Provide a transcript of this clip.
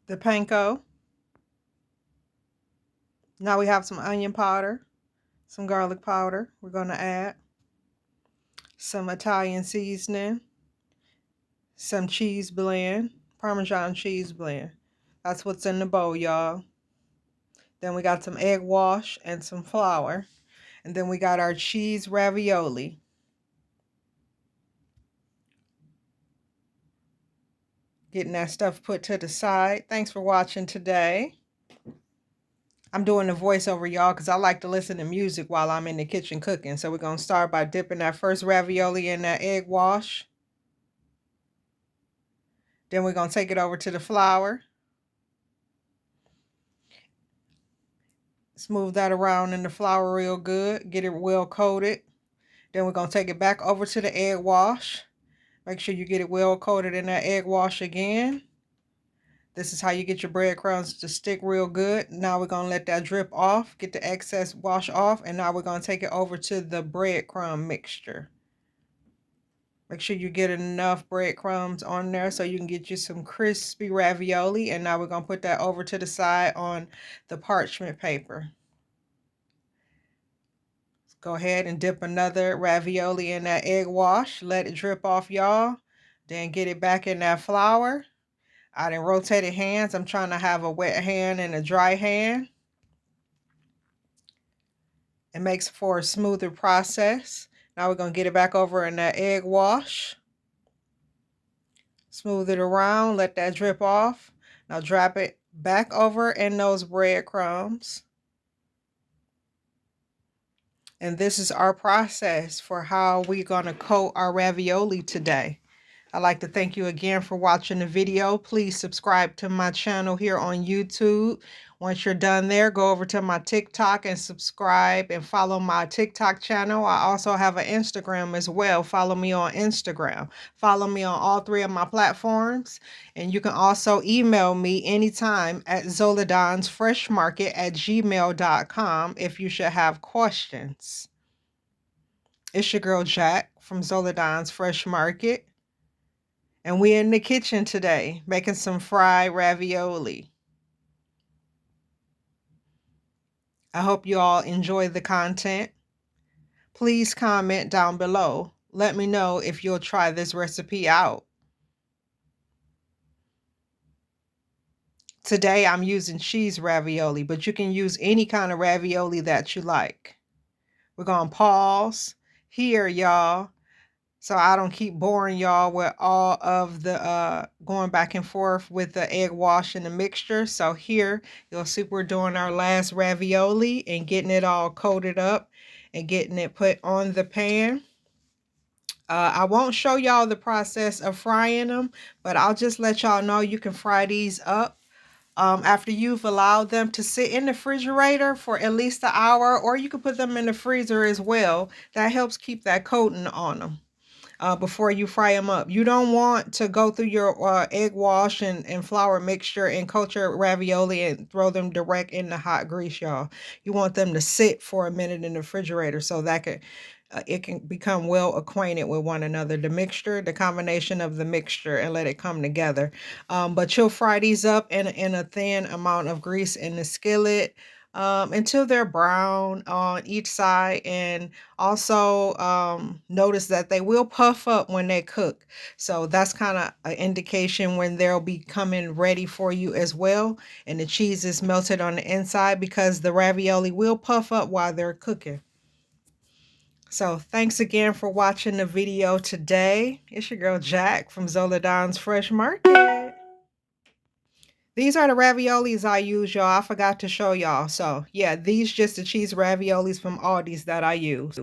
the panko. Now we have some onion powder, some garlic powder. We're going to add some Italian seasoning, some cheese blend, Parmesan cheese blend. That's what's in the bowl, y'all. Then we got some egg wash and some flour. And then we got our cheese ravioli. Getting that stuff put to the side. Thanks for watching today. I'm doing the voiceover, y'all, because I like to listen to music while I'm in the kitchen cooking. So we're going to start by dipping that first ravioli in that egg wash. Then we're going to take it over to the flour. Smooth that around in the flour real good. Get it well coated. Then we're going to take it back over to the egg wash. Make sure you get it well coated in that egg wash again. This is how you get your breadcrumbs to stick real good. Now we're going to let that drip off. Get the excess wash off. And now we're going to take it over to the breadcrumb mixture. Make sure you get enough breadcrumbs on there so you can get you some crispy ravioli. And now we're going to put that over to the side on the parchment paper. Let's go ahead and dip another ravioli in that egg wash. Let it drip off, y'all. Then get it back in that flour. I done rotated hands. I'm trying to have a wet hand and a dry hand. It makes for a smoother process. Now we're going to get it back over in that egg wash. Smooth it around. Let that drip off. Now drop it back over in those breadcrumbs. And this is our process for how we're going to coat our ravioli today. I'd like to thank you again for watching the video. Please subscribe to my channel here on YouTube. Once you're done there, go over to my TikTok and subscribe and follow my TikTok channel. I also have an Instagram as well. Follow me on Instagram. Follow me on all three of my platforms. And you can also email me anytime at zoladonsfreshmarket@gmail.com if you should have questions. It's your girl Jack from Zoladon's Fresh Market. And we're in the kitchen today making some fried ravioli. I hope you all enjoy the content. Please comment down below. Let me know if you'll try this recipe out. Today I'm using cheese ravioli, but you can use any kind of ravioli that you like. We're going to pause here, y'all, so I don't keep boring y'all with all of the going back and forth with the egg wash and the mixture. So here you'll see we're doing our last ravioli and getting it all coated up and getting it put on the pan. I won't show y'all the process of frying them, but I'll just let y'all know you can fry these up after you've allowed them to sit in the refrigerator for at least an hour, or you can put them in the freezer as well. That helps keep that coating on them. Before you fry them up. You don't want to go through your egg wash and flour mixture and coat your ravioli and throw them direct in the hot grease, y'all. You want them to sit for a minute in the refrigerator so that it can become well acquainted with one another. The combination of the mixture, and let it come together. But you'll fry these up in a thin amount of grease in the skillet until they're brown on each side. And also notice that they will puff up when they cook. So that's kind of an indication when they'll be coming ready for you as well. And the cheese is melted on the inside, because the ravioli will puff up while they're cooking. So thanks again for watching the video today. It's your girl Jack from Zoladon's Fresh Market. These are the raviolis I use, y'all. I forgot to show y'all. So yeah, these just the cheese raviolis from Aldi's that I use.